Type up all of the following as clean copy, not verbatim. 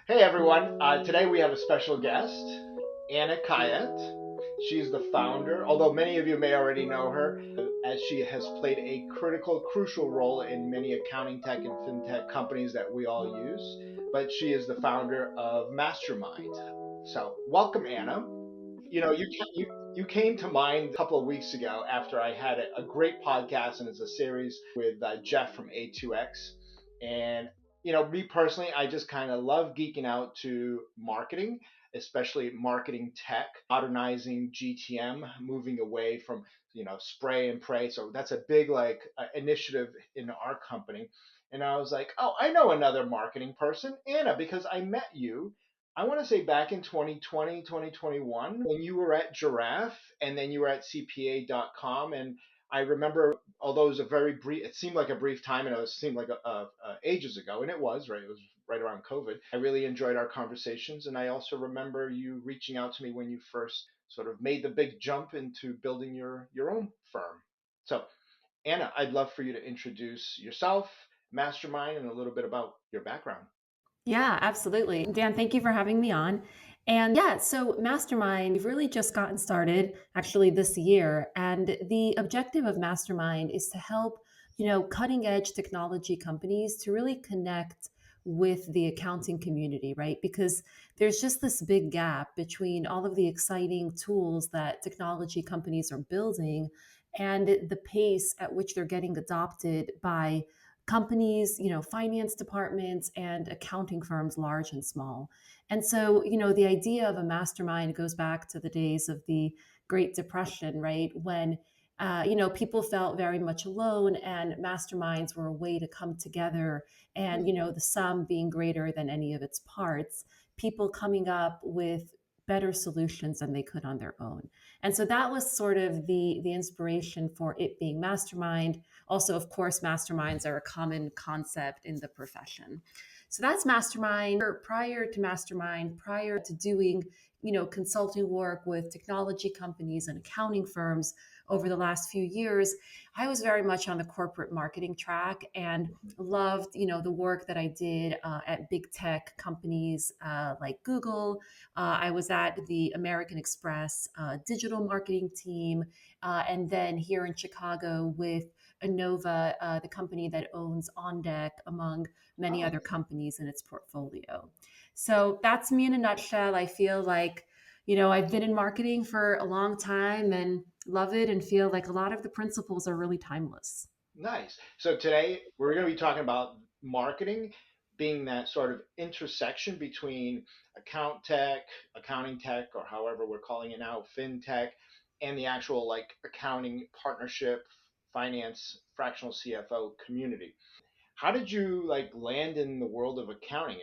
Hey everyone, today we have a special guest, Anna Khayet. She's the founder, although many of you may already know her, as she has played a crucial role in many accounting tech and fintech companies that we all use. But she is the founder of Mastermind. So, welcome, Anna. You came to mind a couple of weeks ago after I had a great podcast, and it's a series with Jeff from A2X. And me personally, I just kind of love geeking out to marketing, especially marketing tech, modernizing GTM, moving away from spray and pray. So that's a big initiative in our company. And I was like, oh, I know another marketing person, Anna, because I met you, I want to say back in 2020, 2021, when you were at Giraffe and then you were at CPA.com. And I remember, although it was a very brief, it seemed like a brief time and it seemed like ages ago, and it was, right? It was right around COVID. I really enjoyed our conversations. And I also remember you reaching out to me when you first sort of made the big jump into building your own firm. So, Anna, I'd love for you to introduce yourself, Mastermind, and a little bit about your background. Yeah, absolutely. Dan, thank you for having me on. And yeah, so Mastermind, we've really just gotten started actually this year. And the objective of Mastermind is to help, cutting edge technology companies to really connect with the accounting community, right? Because there's just this big gap between all of the exciting tools that technology companies are building and the pace at which they're getting adopted by companies, finance departments and accounting firms, large and small. And so, the idea of a mastermind goes back to the days of the Great Depression, right? When people felt very much alone, and masterminds were a way to come together. And the sum being greater than any of its parts, people coming up with better solutions than they could on their own. And so that was sort of the inspiration for it being mastermind. Also, of course, masterminds are a common concept in the profession. So that's mastermind. Prior to doing, consulting work with technology companies and accounting firms over the last few years, I was very much on the corporate marketing track and loved, the work that I did at big tech companies like Google. I was at the American Express digital marketing team, and then here in Chicago with Innova, the company that owns On Deck, among many Oh, other companies in its portfolio. So that's me in a nutshell. I feel like, I've been in marketing for a long time and love it and feel like a lot of the principles are really timeless. nice. So today we're going to be talking about marketing being that sort of intersection between account tech, accounting tech, or however we're calling it now, fintech, and the actual accounting partnership, finance, fractional CFO community. How did you land in the world of accounting?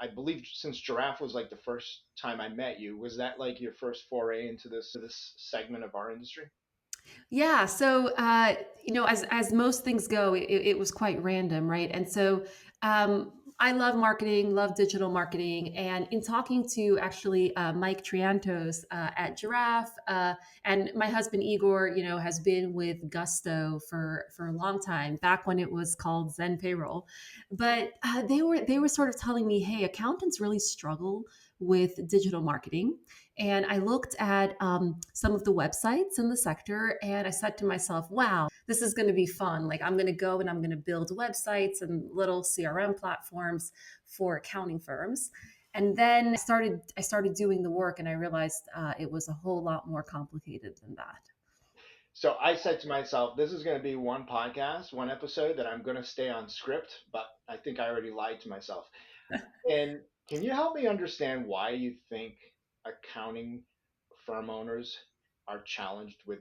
I believe since Giraffe was like the first time I met you, was that like your first foray into this segment of our industry? Yeah. So, as most things go, it was quite random, right? And so, I love marketing, love digital marketing, and in talking to actually Mike Triantos at Giraffe, and my husband Igor, has been with Gusto for a long time, back when it was called Zen Payroll. But they were sort of telling me, hey, accountants really struggle with digital marketing. And I looked at some of the websites in the sector and I said to myself, wow, this is going to be fun. Like, I'm going to go and I'm going to build websites and little CRM platforms for accounting firms. And then I started doing the work and I realized it was a whole lot more complicated than that. So I said to myself, this is going to be one podcast, one episode that I'm going to stay on script, but I think I already lied to myself. And can you help me understand why you think accounting firm owners are challenged with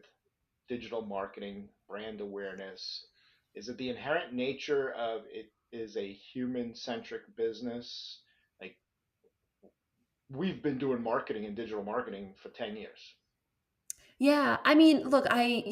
digital marketing, brand awareness? Is it the inherent nature of it is a human centric business? Like, we've been doing marketing and digital marketing for 10 years. Yeah, I mean, look, I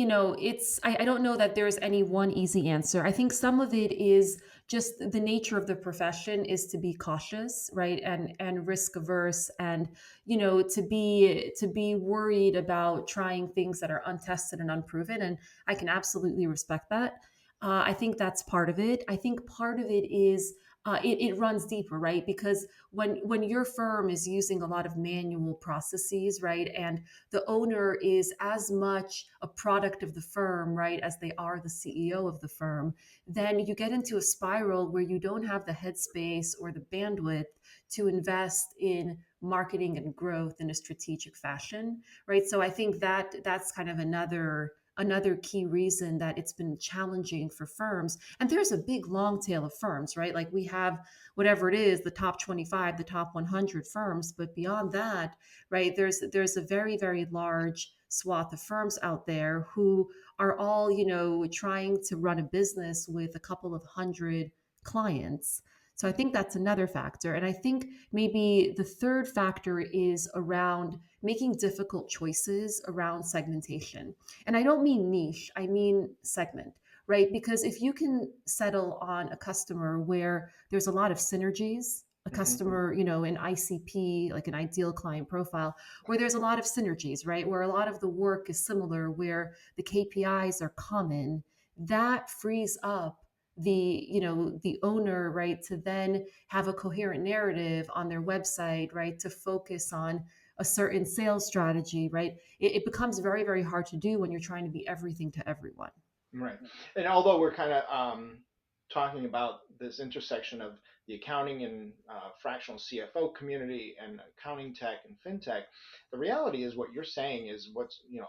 don't know that there's any one easy answer. I think some of it is just the nature of the profession is to be cautious, right? And risk averse and, to be worried about trying things that are untested and unproven. And I can absolutely respect that. I think that's part of it. I think part of it is it runs deeper, right? Because when your firm is using a lot of manual processes, right, and the owner is as much a product of the firm, right, as they are the CEO of the firm, then you get into a spiral where you don't have the headspace or the bandwidth to invest in marketing and growth in a strategic fashion, right? So I think that that's kind of another key reason that it's been challenging for firms. And there's a big long tail of firms, right? Like we have whatever it is, the top 25, the top 100 firms, but beyond that, right, there's a very large swath of firms out there who are all, trying to run a business with a couple of hundred clients. So I think that's another factor. And I think maybe the third factor is around making difficult choices around segmentation. And I don't mean niche, I mean segment, right? Because if you can settle on a customer where there's a lot of synergies, a Hmm. customer, in ICP, like an ideal client profile, where there's a lot of synergies, right? Where a lot of the work is similar, where the KPIs are common, that frees up the owner, right, to then have a coherent narrative on their website, right, to focus on a certain sales strategy, right? It becomes very hard to do when you're trying to be everything to everyone. Right. And although we're kind of talking about this intersection of the accounting and fractional CFO community and accounting tech and fintech, the reality is what you're saying is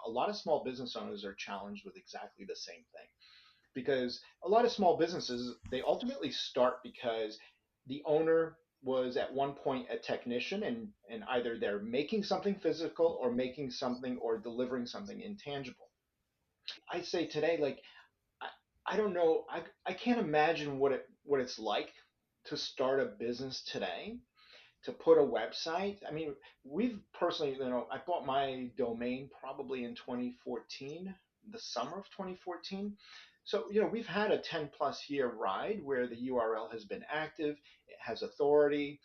a lot of small business owners are challenged with exactly the same thing. Because a lot of small businesses, they ultimately start because the owner was at one point a technician, and either they're making something physical or making something or delivering something intangible. I say today, like, I, I don't know. I can't imagine what it's like to start a business today, to put a website. I mean, we've personally, I bought my domain probably in 2014, the summer of 2014. So, we've had a 10 plus year ride where the URL has been active, it has authority.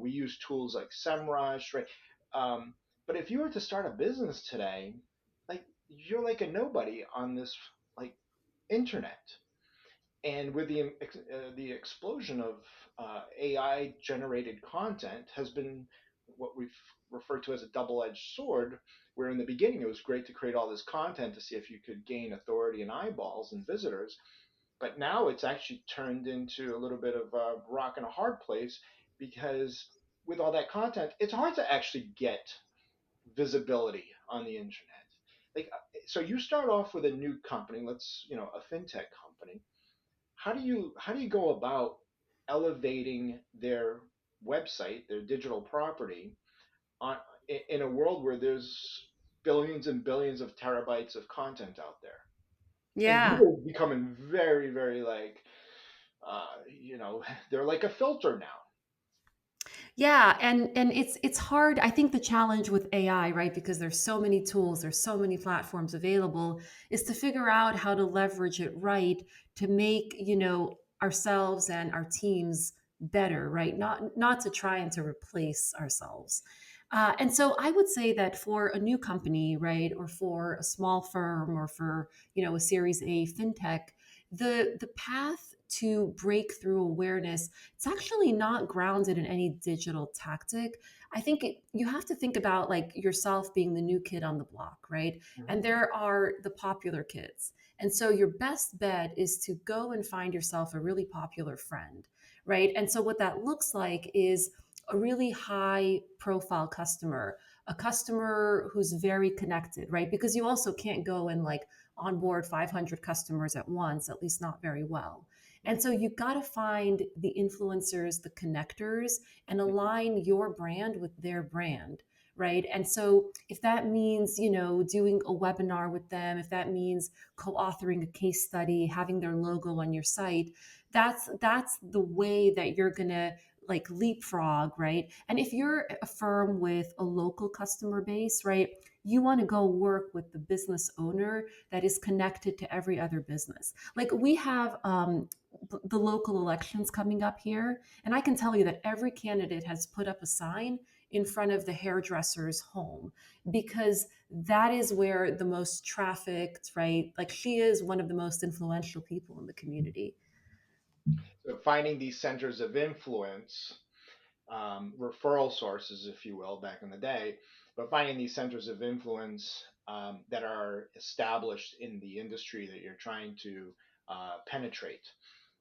We use tools like SEMrush, right? Um, but if you were to start a business today, like, you're like a nobody on this, like, internet. And with the explosion of AI generated content has been what we've referred to as a double-edged sword, where in the beginning it was great to create all this content to see if you could gain authority and eyeballs and visitors, but now it's actually turned into a little bit of a rock and a hard place, because with all that content, it's hard to actually get visibility on the internet. Like, so you start off with a new company, let's, a fintech company. How do you go about elevating their website, their digital property, on in a world where there's billions and billions of terabytes of content out there, and Yeah. Google becoming very, very, like, they're like a filter now. Yeah, and it's hard. I think the challenge with AI, right, because there's so many tools, there's so many platforms available, is to figure out how to leverage it right to make, ourselves and our teams better, right? Not to try and to replace ourselves. And so I would say that for a new company, right, or for a small firm, or for, a Series A fintech, the path to breakthrough awareness, it's actually not grounded in any digital tactic. I think you have to think about like yourself being the new kid on the block, right? Mhm. And there are the popular kids. And so your best bet is to go and find yourself a really popular friend, right? And so what that looks like is a really high profile customer, a customer who's very connected, right? Because you also can't go and like onboard 500 customers at once, at least not very well. And Right. so you've got to find the influencers, the connectors, and align your brand with their brand. Right. And so if that means, doing a webinar with them, if that means co-authoring a case study, having their logo on your site, that's the way that you're gonna like leapfrog, right? And if you're a firm with a local customer base, right, you want to go work with the business owner that is connected to every other business. Like we have the local elections coming up here. And I can tell you that every candidate has put up a sign in front of the hairdresser's home because that is where the most trafficked, right? Like she is one of the most influential people in the community. So finding these centers of influence, referral sources, if you will, back in the day, but finding these centers of influence that are established in the industry that you're trying to penetrate.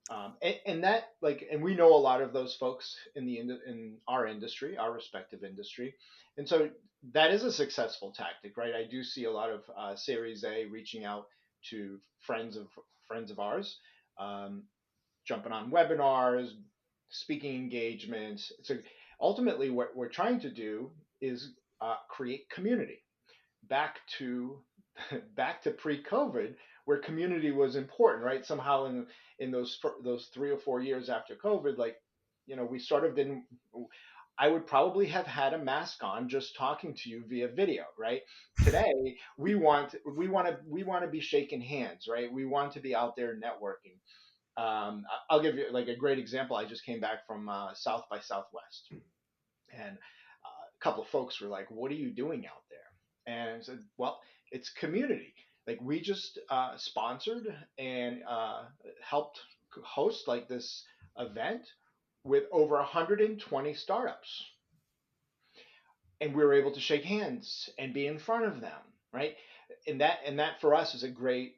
And that, like, and we know a lot of those folks in in our industry, our respective industry, and so that is a successful tactic, right? I do see a lot of Series A reaching out to friends of ours, um, jumping on webinars, speaking engagements. So ultimately, what we're trying to do is create community. Back to back to pre-COVID, where community was important, right? Somehow in those 3 or 4 years after COVID, like, we sort of didn't. I would probably have had a mask on just talking to you via video, right? Today we want to be shaking hands, right? We want to be out there networking. I'll give you like a great example. I just came back from South by Southwest, and a couple of folks were like, "What are you doing out there?" And I said, "Well, it's community. Like we just sponsored and helped host like this event with over 120 startups, and we were able to shake hands and be in front of them, right? And that for us is a great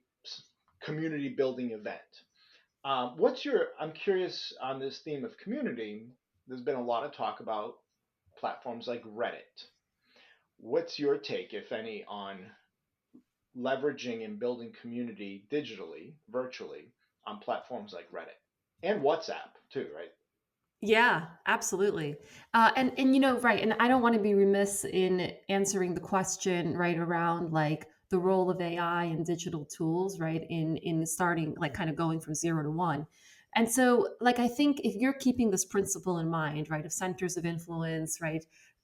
community building event. I'm curious on this theme of community. There's been a lot of talk about platforms like Reddit. What's your take, if any, on leveraging and building community digitally, virtually, on platforms like Reddit and WhatsApp too, right? Yeah, absolutely. And right, and I don't want to be remiss in answering the question right around like the role of AI and digital tools, right, in starting like kind of going from 0 to 1. And so like I think if you're keeping this principle in mind, right, of centers of influence, right,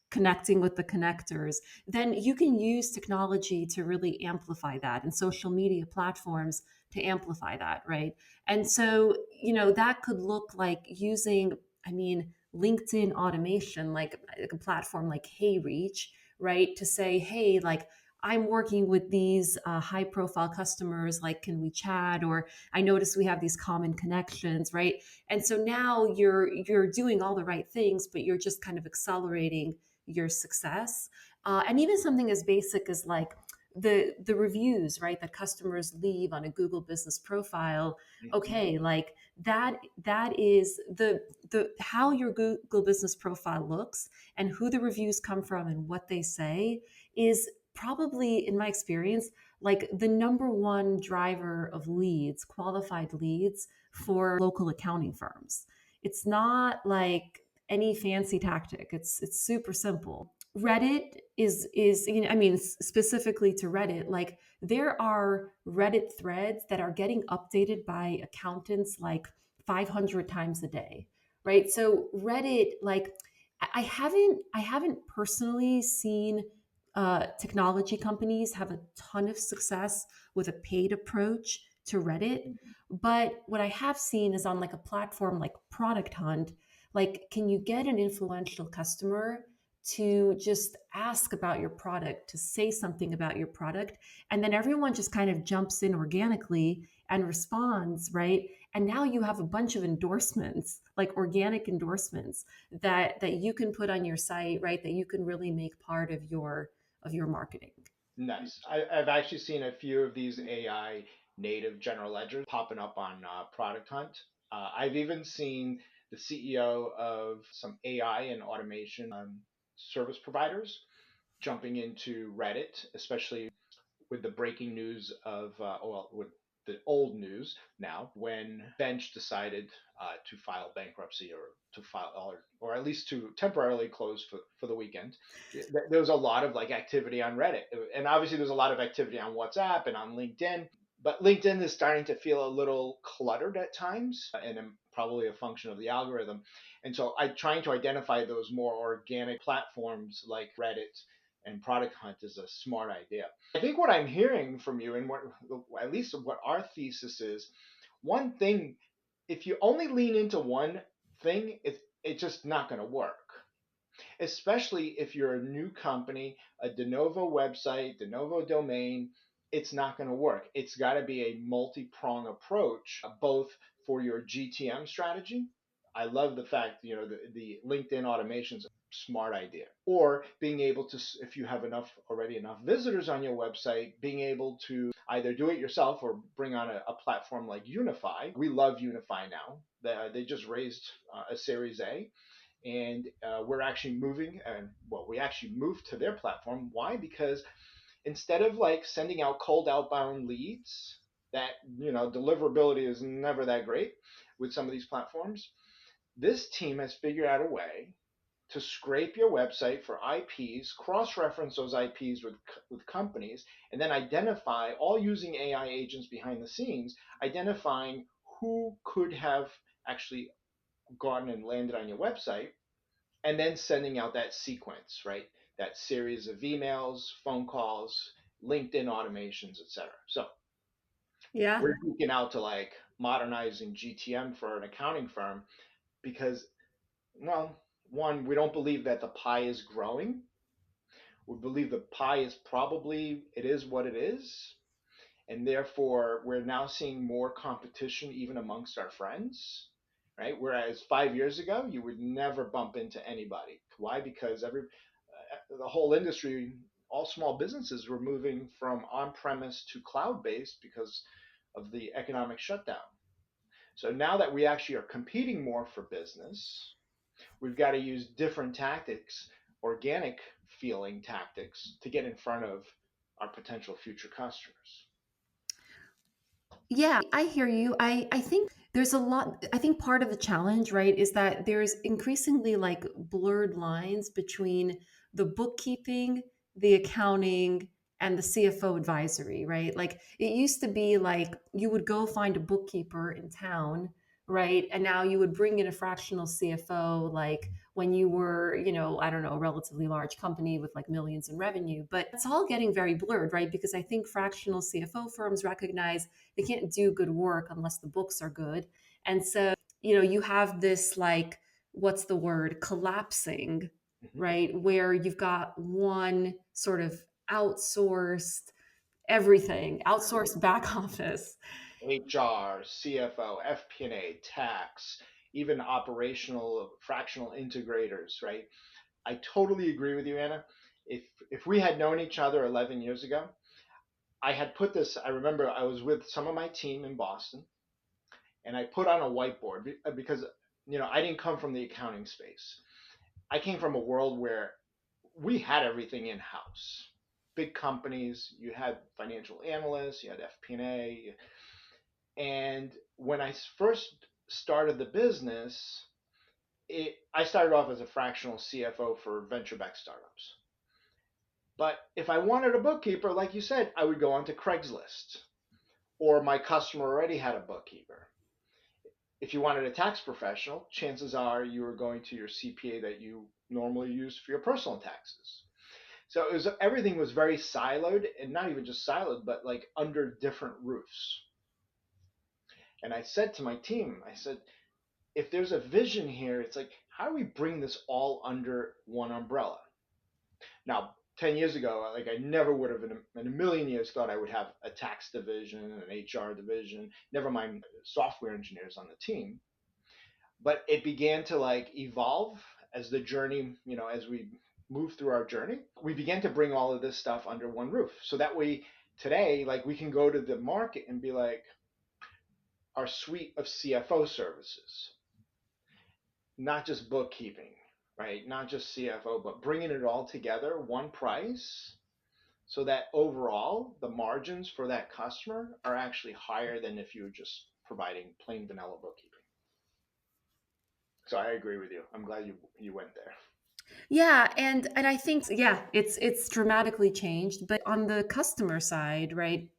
connecting with the connectors, then you can use technology to really amplify that and social media platforms to amplify that, right? And so, that could look like using, I mean, LinkedIn automation, like a platform like HeyReach, right? To say, hey, like I'm working with these high profile customers, like, can we chat? Or I notice we have these common connections, right? And so now you're doing all the right things, but you're just kind of accelerating your success. And even something as basic as like the reviews, right, that customers leave on a Google business profile. Mm-hmm. Okay, like that is the how your Google business profile looks and who the reviews come from and what they say is probably, in my experience, like the number one driver of leads, qualified leads for local accounting firms. It's not like any fancy tactic. It's super simple. Reddit is I mean, specifically to Reddit, like there are Reddit threads that are getting updated by accountants like 500 times a day, right? So Reddit, like I haven't personally seen technology companies have a ton of success with a paid approach to Reddit. But what I have seen is on like a platform like Product Hunt, like can you get an influential customer to just ask about your product, to say something about your product, and then everyone just kind of jumps in organically and responds, right? And now you have a bunch of endorsements, like organic endorsements that you can put on your site, right? That you can really make part of your marketing. Nice. I've actually seen a few of these AI native general ledgers popping up on Product Hunt. I've even seen the CEO of some AI and automation service providers jumping into Reddit, especially with the breaking news of, well, with the old news now, when Bench decided to file bankruptcy or to file, or at least to temporarily close for the weekend. There was a lot of like activity on Reddit. And obviously there's a lot of activity on WhatsApp and on LinkedIn. But LinkedIn is starting to feel a little cluttered at times, and probably a function of the algorithm. And so I'm trying to identify those more organic platforms like Reddit and Product Hunt is a smart idea. I think what I'm hearing from you, and what at least what our thesis is, one thing, if you only lean into one thing, it's just not going to work. Especially if you're a new company, a de novo website, de novo domain, it's not going to work. It's got to be a multi-prong approach, both for your GTM strategy. I love the fact, the LinkedIn automations smart idea. Or being able to, if you have already enough visitors on your website, being able to either do it yourself or bring on a platform like Unify. We love Unify now. They just raised a Series A, and we're actually moving, and well, we actually moved to their platform. Why? Because instead of like sending out cold outbound leads, that deliverability is never that great with some of these platforms. This team has figured out a way to scrape your website for IPs, cross-reference those IPs with companies, and then identify, all using AI agents behind the scenes, identifying who could have actually gone and landed on your website, and then sending out that sequence, right? That series of emails, phone calls, LinkedIn automations, etc. So Yeah. we're geeking out to like modernizing GTM for an accounting firm because, well, one, we don't believe that the pie is growing. We believe the pie is probably, it is what it is. And therefore, we're now seeing more competition even amongst our friends, right? Whereas 5 years ago, you would never bump into anybody. Why? Because the whole industry, all small businesses were moving from on-premise to cloud-based because of the economic shutdown. So now that we actually are competing more for business, we've got to use different tactics, organic feeling tactics, to get in front of our potential future customers. Yeah, I hear you. I think there's a lot. I think part of the challenge, right, is that there's increasingly like blurred lines between the bookkeeping, the accounting, and the CFO advisory, right? Like it used to be like you would go find a bookkeeper in town, right? And now you would bring in a fractional CFO, like when you were, I don't know, a relatively large company with like millions in revenue. But it's all getting very blurred, right? Because I think fractional CFO firms recognize they can't do good work unless the books are good. And so, you have this like, what's the word, collapsing, Mm-hmm. right? Where you've got one sort of outsourced everything, outsourced back office. HR, CFO, FP&A, tax, even operational fractional integrators, right? I totally agree with you, Anna. If we had known each other 11 years ago, I had put this, I remember I was with some of my team in Boston, and I put on a whiteboard because I didn't come from the accounting space. I came from a world where we had everything in house. Big companies, you had financial analysts, you had FP&A, and when I first started the business, I started off as a fractional CFO for venture-backed startups. But if I wanted a bookkeeper, like you said, I would go onto Craigslist, or my customer already had a bookkeeper. If you wanted a tax professional, chances are you were going to your CPA that you normally use for your personal taxes. So everything was very siloed, and not even just siloed, but like under different roofs. And I said to my team, I said, if there's a vision here, it's like, how do we bring this all under one umbrella? Now, 10 years ago, like I never would have in a million years thought I would have a tax division, an HR division, never mind software engineers on the team. But it began to like evolve as the journey, as we move through our journey, we began to bring all of this stuff under one roof. So that way today, like we can go to the market and be like, our suite of CFO services, not just bookkeeping, right? Not just CFO, but bringing it all together, one price, so that overall the margins for that customer are actually higher than if you were just providing plain vanilla bookkeeping. So I agree with you. I'm glad you went there. Yeah, and I think, yeah, it's dramatically changed, but on the customer side, right?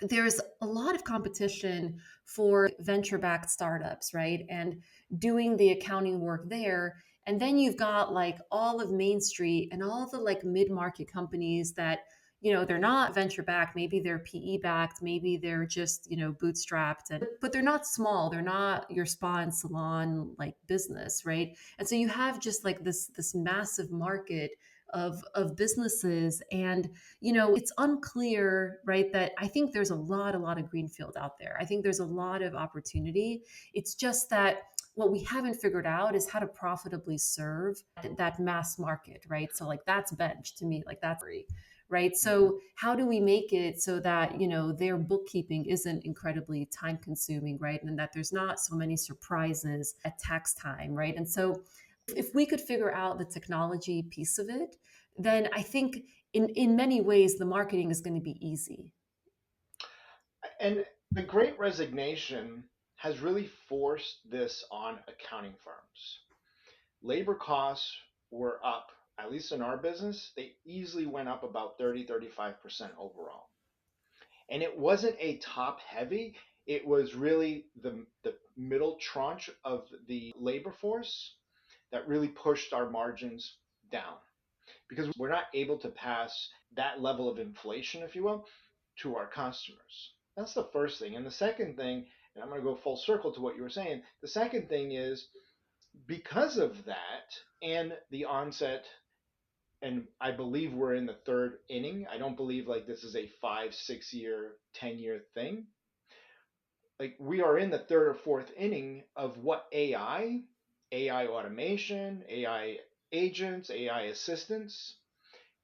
There's a lot of competition for venture backed startups, right? And doing the accounting work there. And then you've got like all of Main Street and all the like mid market companies that, they're not venture backed. Maybe they're PE backed. Maybe they're just, bootstrapped. But they're not small. They're not your spa and salon like business, right? And so you have just like this massive market of businesses. And, it's unclear, right, that I think there's a lot of greenfield out there. I think there's a lot of opportunity. It's just that what we haven't figured out is how to profitably serve that mass market, right? So like that's bench to me, like that's free, right? So how do we make it so that, their bookkeeping isn't incredibly time consuming, right? And that there's not so many surprises at tax time, right? And so if we could figure out the technology piece of it, then I think in many ways the marketing is going to be easy. And the Great Resignation has really forced this on accounting firms. Labor costs were up, at least in our business, they easily went up about 30-35% overall. And it wasn't a top heavy, it was really the middle tranche of the labor force that really pushed our margins down because we're not able to pass that level of inflation, if you will, to our customers. That's the first thing. And the second thing, and I'm going to go full circle to what you were saying, the second thing is because of that and the onset, and I believe we're in the third inning. I don't believe like this is a 5, 6 year, 10 year thing. Like we are in the third or fourth inning of what AI automation, AI agents, AI assistants.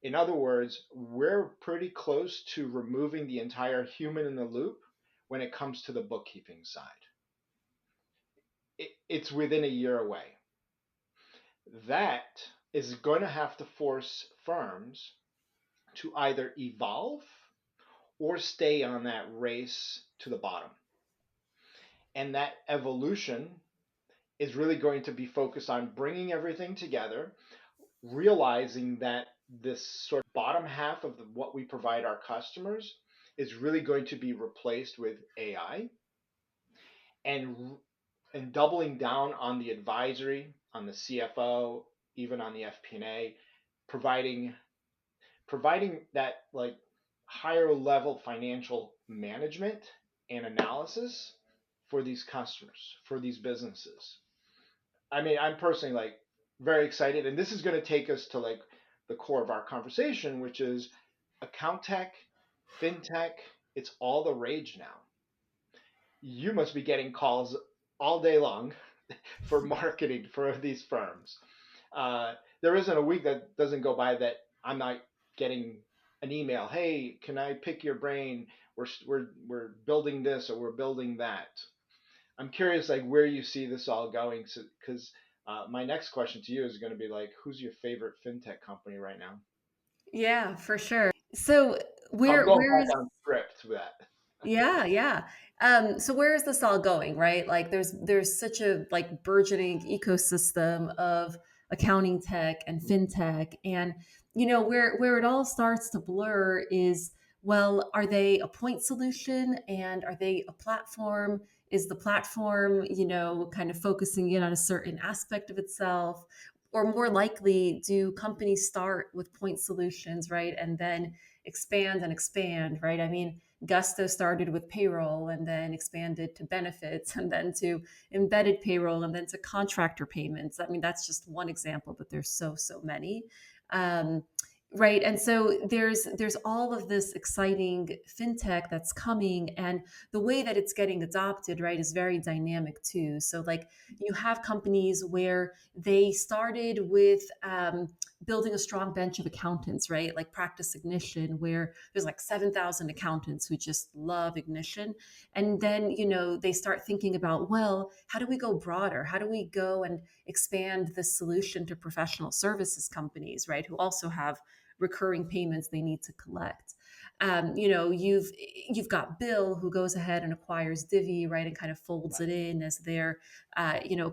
In other words, we're pretty close to removing the entire human in the loop when it comes to the bookkeeping side. It's within a year away. That is going to have to force firms to either evolve or stay on that race to the bottom. And that evolution is really going to be focused on bringing everything together, realizing that this sort of bottom half of what we provide our customers is really going to be replaced with AI, and doubling down on the advisory, on the CFO, even on the FP&A, providing that like higher level financial management and analysis for these customers, for these businesses. I mean, I'm personally like very excited, and this is going to take us to like the core of our conversation, which is account tech, fintech. It's all the rage now. You must be getting calls all day long for marketing for these firms. There isn't a week that doesn't go by that I'm not getting an email. Hey, can I pick your brain? We're building this or we're building that. I'm curious, like where you see this all going, because my next question to you is going to be like, who's your favorite fintech company right now? Yeah, for sure. So I'm going where is back on script with that. yeah, yeah. So where is this all going, right? Like there's such a like burgeoning ecosystem of accounting tech and fintech. And where it all starts to blur is, well, are they a point solution and are they a platform? Is the platform, kind of focusing in on a certain aspect of itself? Or more likely, do companies start with point solutions, right? And then expand, right? I mean, Gusto started with payroll and then expanded to benefits and then to embedded payroll and then to contractor payments. I mean, that's just one example, but there's so many. Um, right. And so there's all of this exciting fintech that's coming, and the way that it's getting adopted, right, is very dynamic too. So like you have companies where they started with building a strong bench of accountants, right? Like Practice Ignition, where there's like 7,000 accountants who just love Ignition. And then, they start thinking about, well, how do we go broader? How do we go and expand this solution to professional services companies, right? Who also have recurring payments they need to collect. You've got Bill who goes ahead and acquires Divvy, right, and kind of folds it in as their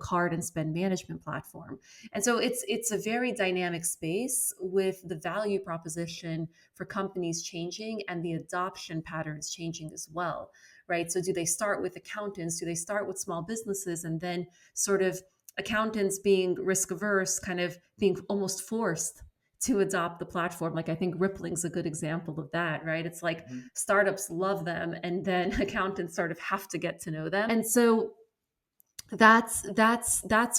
card and spend management platform. And so it's a very dynamic space with the value proposition for companies changing and the adoption patterns changing as well, right? So do they start with accountants? Do they start with small businesses and then sort of accountants being risk averse, kind of being almost forced to adopt the platform? Like I think Rippling's a good example of that, right? It's like startups love them and then accountants sort of have to get to know them. And so That's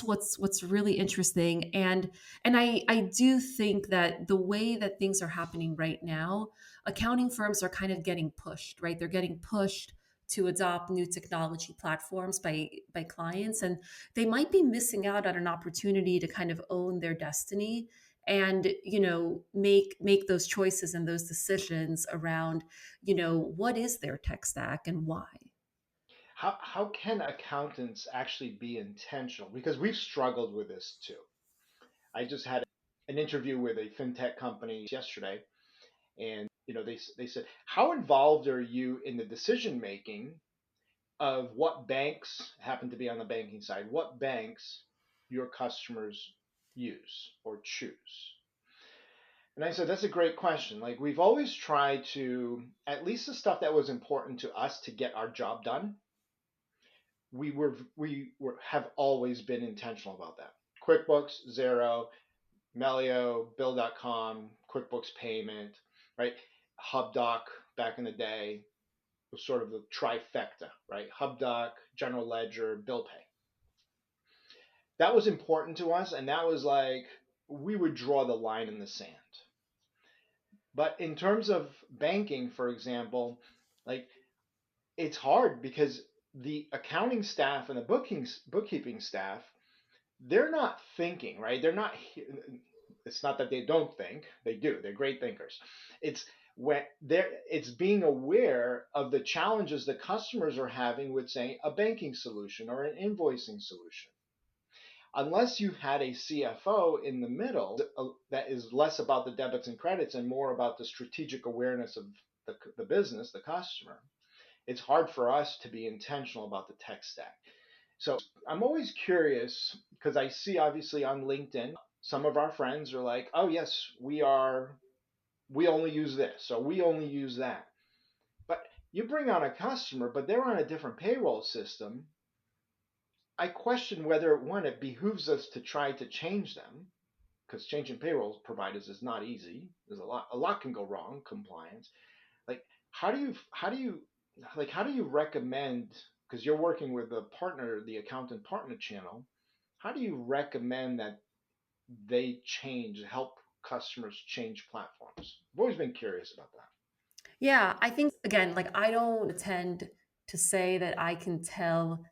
what's really interesting. And I do think that the way that things are happening right now, accounting firms are kind of getting pushed, right? They're getting pushed to adopt new technology platforms by clients, and they might be missing out on an opportunity to kind of own their destiny and make those choices and those decisions around what is their tech stack and why. How can accountants actually be intentional? Because we've struggled with this too. I just had an interview with a fintech company yesterday, and they said, how involved are you in the decision making of what banks happen to be on the banking side, what banks your customers use or choose? And I said, that's a great question. Like, we've always tried to, at least the stuff that was important to us to get our job done, we have always been intentional about that. QuickBooks, Xero, Melio, Bill.com, QuickBooks Payment, right? HubDoc back in the day was sort of the trifecta, right? HubDoc, General Ledger, Bill Pay. That was important to us, and that was like we would draw the line in the sand. But in terms of banking, for example, like it's hard because the accounting staff and the bookkeeping staff, they're not thinking, right? They're not. It's not that they don't think; they do. They're great thinkers. It's when it's being aware of the challenges that customers are having with, say, a banking solution or an invoicing solution. Unless you had a CFO in the middle that is less about the debits and credits and more about the strategic awareness of the business, the customer, it's hard for us to be intentional about the tech stack. So I'm always curious because I see obviously on LinkedIn, some of our friends are like, oh, yes, we only use this or we only use that. But you bring on a customer, but they're on a different payroll system. I question whether, one, it behooves us to try to change them because changing payroll providers is not easy. There's a lot can go wrong, compliance. Like, how do you recommend, because you're working with the partner, the accountant partner channel, how do you recommend that they help customers change platforms? I've always been curious about that. Yeah, I think again, like I don't tend to say that I can tell,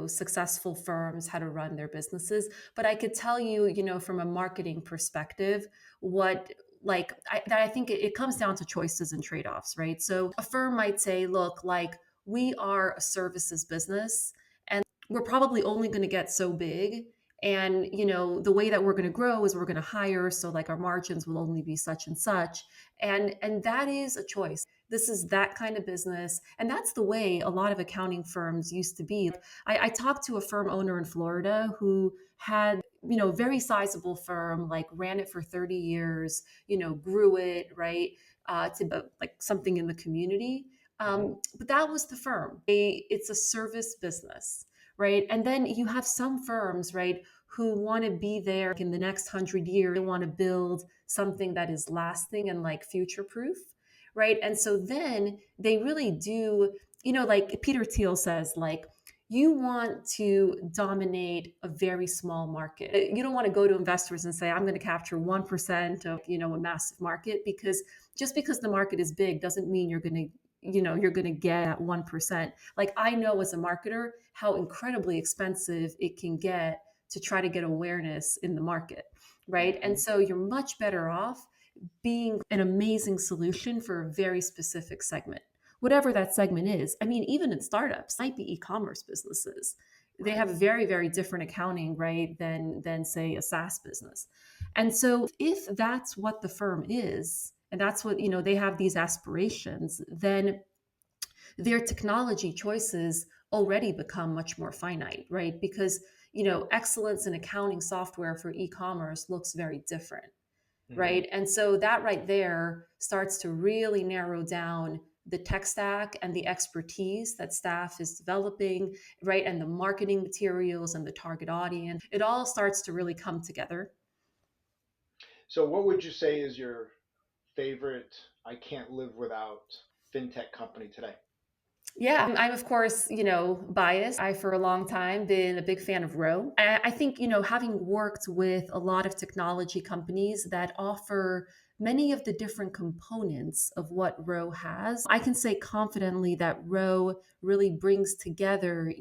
successful firms how to run their businesses, but I could tell you, from a marketing perspective, what that I think it comes down to choices and trade-offs, right? So a firm might say, look, like we are a services business and we're probably only going to get so big. And the way that we're going to grow is we're going to hire, so like our margins will only be such and such, and that is a choice. This is that kind of business, and that's the way a lot of accounting firms used to be. I talked to a firm owner in Florida who had very sizable firm, like ran it for 30 years, grew it, right, to like something in the community. Mm-hmm. But that was the firm. It's a service business, right? And then you have some firms, right, who want to be there in the next 100 years. They want to build something that is lasting and like future proof, right? And so then they really do, like Peter Thiel says, like, you want to dominate a very small market. You don't want to go to investors and say, I'm going to capture 1% of, a massive market, because just because the market is big doesn't mean you're going to get at 1%. Like, I know as a marketer how incredibly expensive it can get to try to get awareness in the market, right? Mm-hmm. And so you're much better off being an amazing solution for a very specific segment, whatever that segment is. I mean, even in startups, might be e-commerce businesses. They Right. have very, very different accounting, right, than say a SaaS business. And so if that's what the firm is, and that's what, they have these aspirations, then their technology choices already become much more finite, right? Because, excellence in accounting software for e-commerce looks very different, Mm-hmm. right? And so that right there starts to really narrow down the tech stack and the expertise that staff is developing, right? And the marketing materials and the target audience. It all starts to really come together. So, what would you say is your favorite? I can't live without fintech company today. Yeah, I'm of course, biased. I for a long time been a big fan of Rho. I think, having worked with a lot of technology companies that offer many of the different components of what Rho has, I can say confidently that Rho really brings together,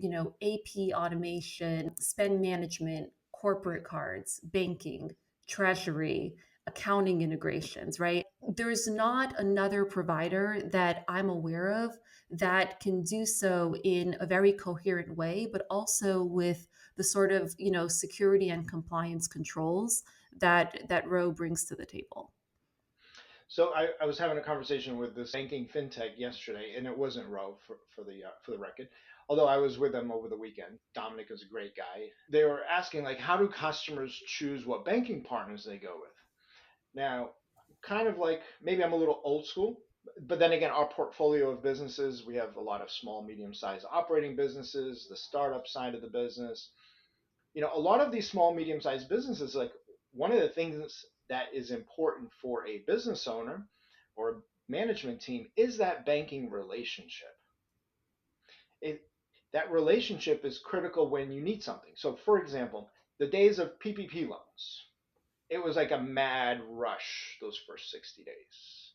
AP automation, spend management, corporate cards, banking, treasury, accounting integrations, right? There's not another provider that I'm aware of that can do so in a very coherent way, but also with the sort of security and compliance controls that Row brings to the table. So I was having a conversation with this banking fintech yesterday, and it wasn't Roe for the record. Although I was with them over the weekend. Dominic is a great guy. They were asking like, how do customers choose what banking partners they go with? Now, kind of like maybe I'm a little old school, but then again, our portfolio of businesses, we have a lot of small, medium-sized operating businesses, the startup side of the business. A lot of these small, medium-sized businesses, like one of the things that is important for a business owner or a management team is that banking relationship. It, that relationship is critical when you need something. So, for example, the days of PPP loans, it was like a mad rush those first 60 days.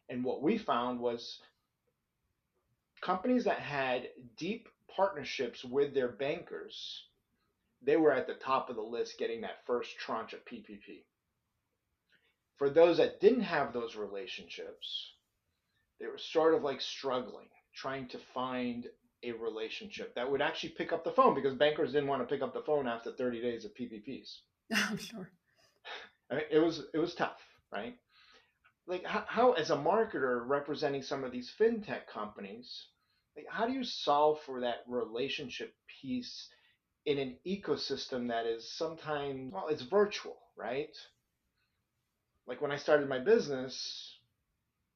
And what we found was companies that had deep partnerships with their bankers, they were at the top of the list getting that first tranche of PPP. For those that didn't have those relationships, they were sort of like struggling, trying to find a relationship that would actually pick up the phone because bankers didn't want to pick up the phone after 30 days of PPPs. I'm sure. I mean, it was tough, right? Like how as a marketer representing some of these fintech companies, like how do you solve for that relationship piece in an ecosystem that is sometimes, well, it's virtual, right? Like when I started my business,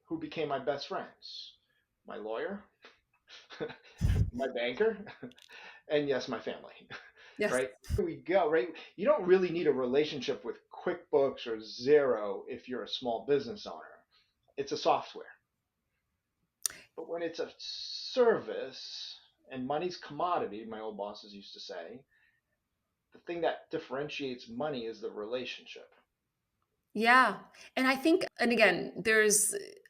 who became my best friends? My lawyer, my banker, and yes, my family, Yes. right? Here we go, right? You don't really need a relationship with QuickBooks or Xero if you're a small business owner. It's a software. But when it's a service and money's commodity, my old bosses used to say, the thing that differentiates money is the relationship. Yeah. And I think, and again,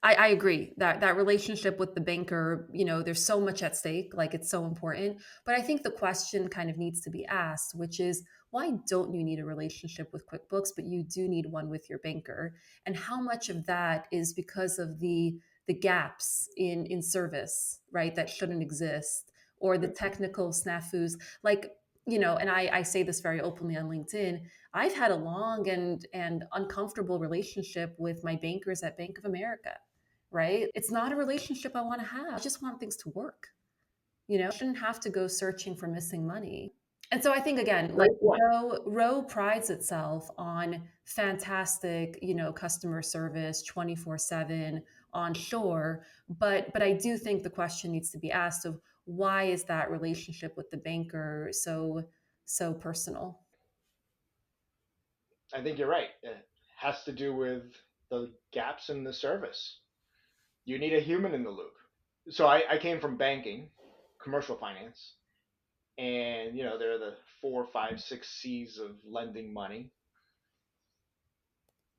I agree that that relationship with the banker, there's so much at stake, like it's so important. But I think the question kind of needs to be asked, which is why don't you need a relationship with QuickBooks, but you do need one with your banker? And how much of that is because of the gaps in service, right? That shouldn't exist, or the technical snafus. Like, and I say this very openly on LinkedIn. I've had a long and uncomfortable relationship with my bankers at Bank of America, right? It's not a relationship I want to have. I just want things to work. I shouldn't have to go searching for missing money. And so I think again, like Great point. Row prides itself on fantastic, customer service 24/7 on shore, but I do think the question needs to be asked of why is that relationship with the banker so personal? I think you're right. It has to do with the gaps in the service. You need a human in the loop. So I came from banking, commercial finance, and there are the four, five, six C's of lending money.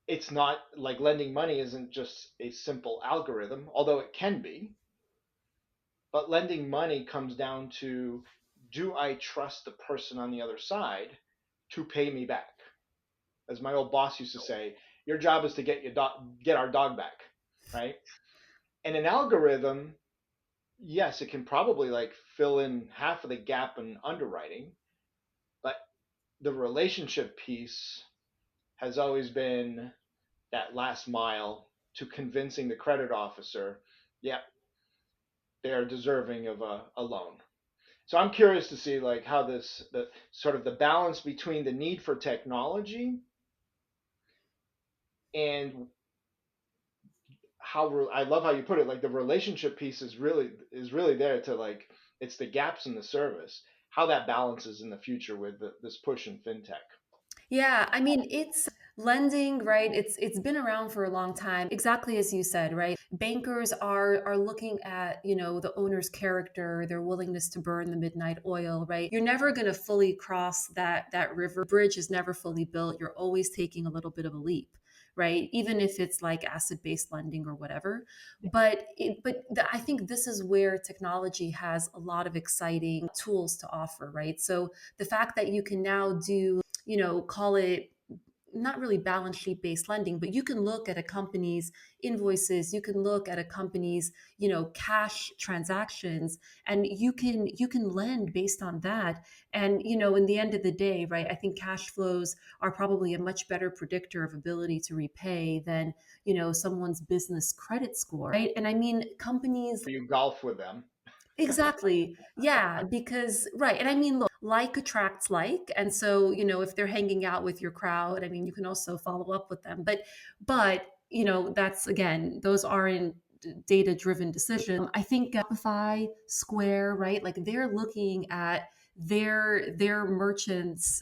It's not like lending money isn't just a simple algorithm, although it can be. But lending money comes down to, do I trust the person on the other side to pay me back? As my old boss used to say, your job is to get our dog back, right? And an algorithm, yes, it can probably like fill in half of the gap in underwriting, but the relationship piece has always been that last mile to convincing the credit officer, yeah, they are deserving of a loan. So I'm curious to see like how the sort of the balance between the need for technology and how I love how you put it, like the relationship piece is really there to like, it's the gaps in the service, how that balances in the future with this push in fintech. Yeah, I mean, Lending, right? It's been around for a long time. Exactly as you said, right? Bankers are looking at, the owner's character, their willingness to burn the midnight oil, right? You're never going to fully cross that river. Bridge is never fully built. You're always taking a little bit of a leap, right? Even if it's like asset-based lending or whatever. I think this is where technology has a lot of exciting tools to offer, right? So the fact that you can now do, call it not really balance sheet based lending, but you can look at a company's invoices, you can look at a company's, cash transactions, and you can lend based on that. And, in the end of the day, right, I think cash flows are probably a much better predictor of ability to repay than, someone's business credit score, right? And I mean, companies. You golf with them. Exactly. Yeah, because right. And I mean, look, like attracts like. And so, if they're hanging out with your crowd, I mean, you can also follow up with them. But, that's again, those aren't data driven decisions. I think Shopify, Square, right? Like they're looking at their merchants,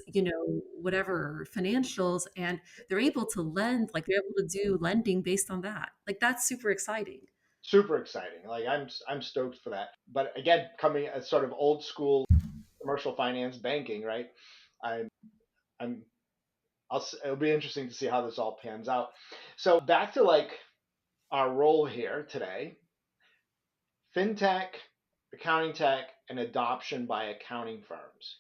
whatever financials, and they're able to lend, like they're able to do lending based on that. Like that's super exciting. Super exciting. Like I'm stoked for that. But again, coming as sort of old school commercial finance banking, right? I'm I'm it'll be interesting to see how this all pans out. So back to like our role here today, fintech, accounting tech, and adoption by accounting firms.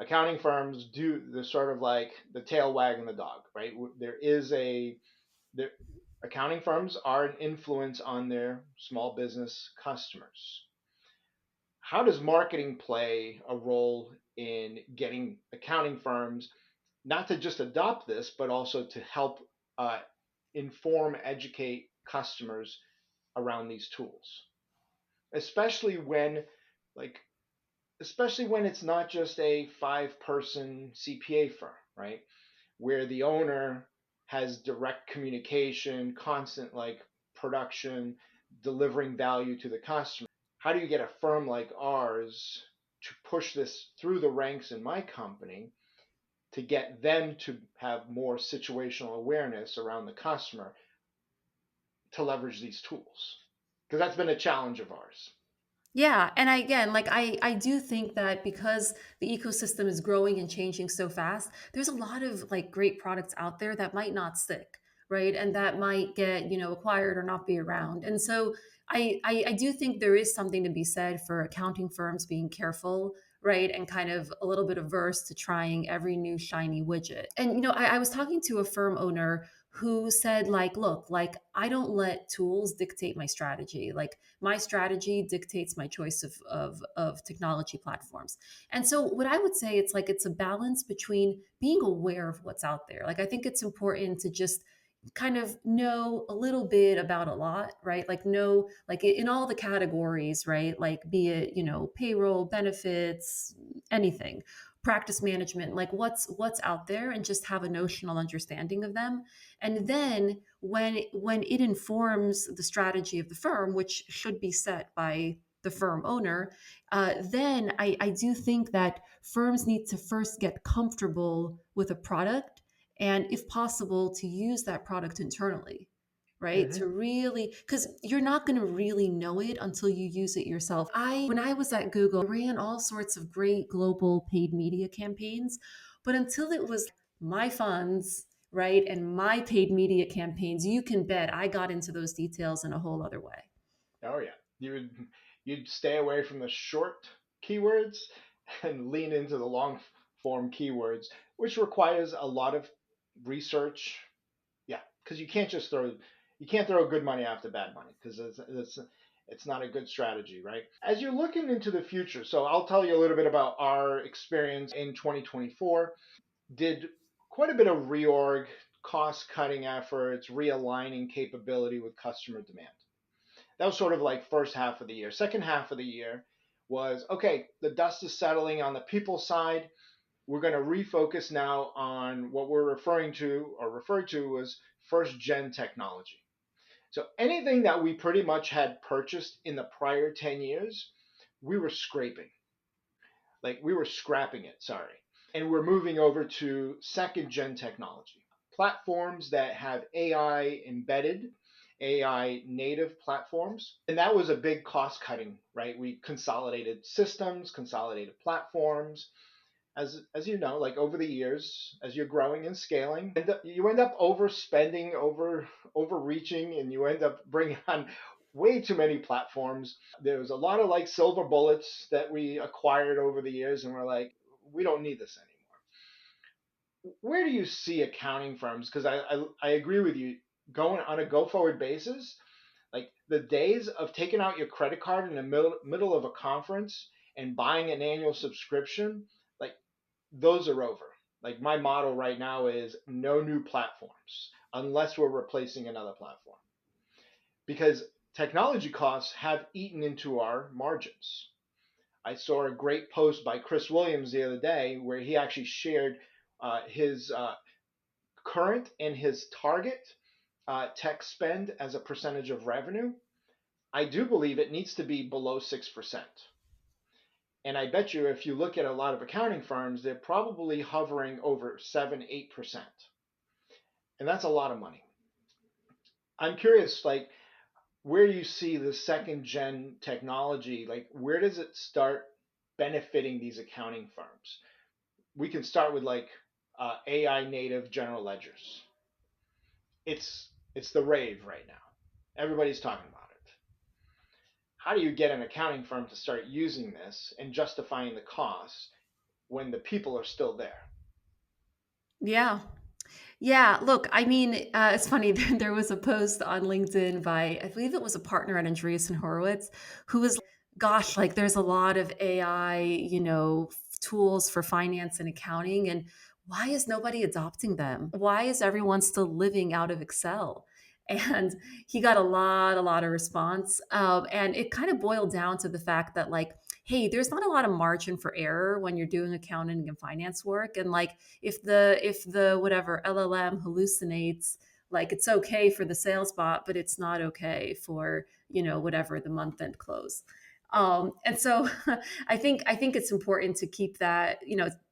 Accounting firms do the sort of like the tail wagging the dog, right? There is a there, accounting firms are an influence on their small business customers. How does marketing play a role in getting accounting firms not to just adopt this, but also to help uh, inform, educate customers around these tools, especially when, like, especially when it's not just a five-person CPA firm, right? Where the owner has direct communication, constant like production, delivering value to the customer. How do you get a firm like ours to push this through the ranks in my company to get them to have more situational awareness around the customer to leverage these tools? Because that's been a challenge of ours. Yeah, and again, like I do think that because the ecosystem is growing and changing so fast, there's a lot of like great products out there that might not stick, right? And that might get, acquired or not be around. And so I do think there is something to be said for accounting firms being careful, right? And kind of a little bit averse to trying every new shiny widget. And I was talking to a firm owner who said, like, look, like I don't let tools dictate my strategy. Like my strategy dictates my choice of technology platforms. And so what I would say, it's like it's a balance between being aware of what's out there. Like I think it's important to just kind of know a little bit about a lot, right? Like know like in all the categories, right? Like be it, payroll, benefits, anything, practice management, like what's out there, and just have a notional understanding of them. And then when it informs the strategy of the firm, which should be set by the firm owner, then I do think that firms need to first get comfortable with a product, and if possible to use that product internally, right? Mm-hmm. To really, because you're not going to really know it until you use it yourself. When I was at Google, I ran all sorts of great global paid media campaigns, but until it was my funds, right, and my paid media campaigns, you can bet I got into those details in a whole other way. Oh yeah, you'd stay away from the short keywords and lean into the long form keywords, which requires a lot of research. Yeah, because you can't throw good money after bad money because it's not a good strategy, right? As you're looking into the future, so I'll tell you a little bit about our experience in 2024. Did quite a bit of reorg, cost cutting efforts, realigning capability with customer demand. That was sort of like first half of the year. Second half of the year was okay, the dust is settling on the people side. We're going to refocus now on what we're referring to or referred to as first gen technology. So anything that we pretty much had purchased in the prior 10 years, we were scraping. Like we were scrapping it, sorry. And we're moving over to second gen technology. platforms that have AI embedded, AI native platforms. And that was a big cost cutting, right? We consolidated systems, consolidated platforms. As you know, like over the years, as you're growing and scaling, you end up overspending, overreaching, and you end up bringing on way too many platforms. There was a lot of like silver bullets that we acquired over the years, and we're like, we don't need this anymore. Where do you see accounting firms? Because I agree with you, going on a go forward basis, like the days of taking out your credit card in the middle of a conference and buying an annual subscription, like those are over. Like my motto right now is no new platforms unless we're replacing another platform, because technology costs have eaten into our margins. I saw a great post by Chris Williams the other day where he actually shared his current and his target tech spend as a percentage of revenue. I do believe it needs to be below 6%. And I bet you if you look at a lot of accounting firms, they're probably hovering over 7, 8%. And that's a lot of money. I'm curious, like, where do you see the second gen technology? Like, where does it start benefiting these accounting firms? We can start with like AI native general ledgers. It's the rave right now. Everybody's talking about it. How do you get an accounting firm to start using this and justifying the costs when the people are still there? Yeah. Yeah, look, I mean, it's funny. There was a post on LinkedIn by, I believe it was a partner at Andreessen Horowitz, who was, gosh, like there's a lot of AI, tools for finance and accounting, and why is nobody adopting them? Why is everyone still living out of Excel? And he got a lot of response, and it kind of boiled down to the fact that like, hey, there's not a lot of margin for error when you're doing accounting and finance work, and like if the whatever LLM hallucinates, like it's okay for the sales bot, but it's not okay for whatever the month end close. And so I think it's important to keep that,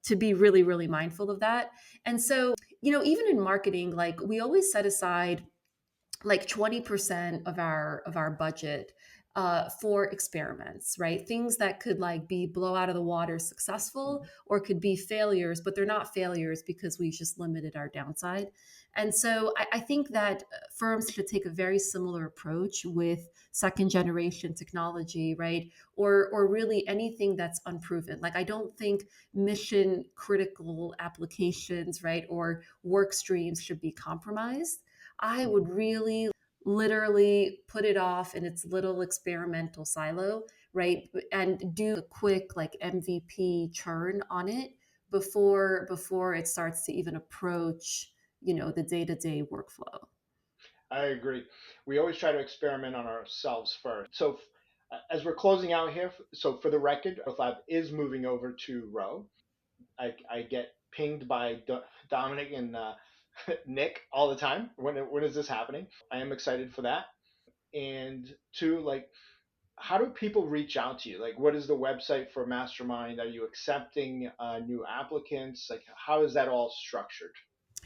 to be really really mindful of that. And so even in marketing, like we always set aside like 20% of our budget for experiments, right? Things that could like be blow out of the water successful or could be failures, but they're not failures because we just limited our downside. And so I think that firms should take a very similar approach with second generation technology, right? Or really anything that's unproven. Like I don't think mission critical applications, right, or work streams should be compromised. I would really literally put it off in its little experimental silo, right? And do a quick like MVP churn on it before it starts to even approach, the day-to-day workflow. I agree. We always try to experiment on ourselves first. So, as we're closing out here, so for the record, GrowthLab is moving over to Rho. I get pinged by Dominic and Nick all the time. When is this happening? I am excited for that. And two, like, how do people reach out to you? Like, what is the website for Mastermind? Are you accepting new applicants? Like, how is that all structured?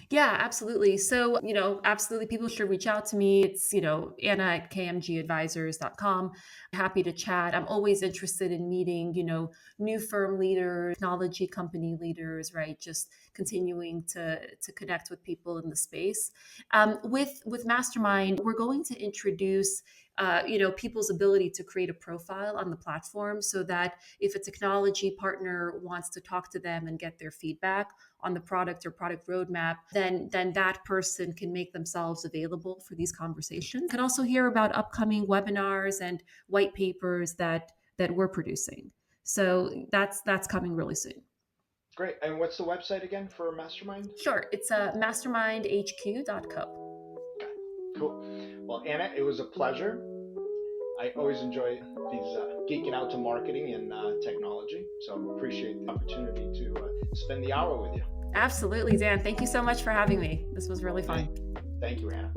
Yeah, absolutely. So, absolutely people should reach out to me. It's, Anna at kmgadvisors.com. Happy to chat. I'm always interested in meeting, new firm leaders, technology company leaders, right? Just continuing to connect with people in the space. With Mastermind, we're going to introduce people's ability to create a profile on the platform so that if a technology partner wants to talk to them and get their feedback on the product or product roadmap, then that person can make themselves available for these conversations. You can also hear about upcoming webinars and white papers that we're producing. So that's coming really soon. Great. And what's the website again for Mastermind? Sure. It's mastermindhq.co. Okay, cool. Well, Anna, it was a pleasure. I always enjoy these geeking out to marketing and technology. So appreciate the opportunity to spend the hour with you. Absolutely, Dan. Thank you so much for having me. This was really fun. Thank you, Anna.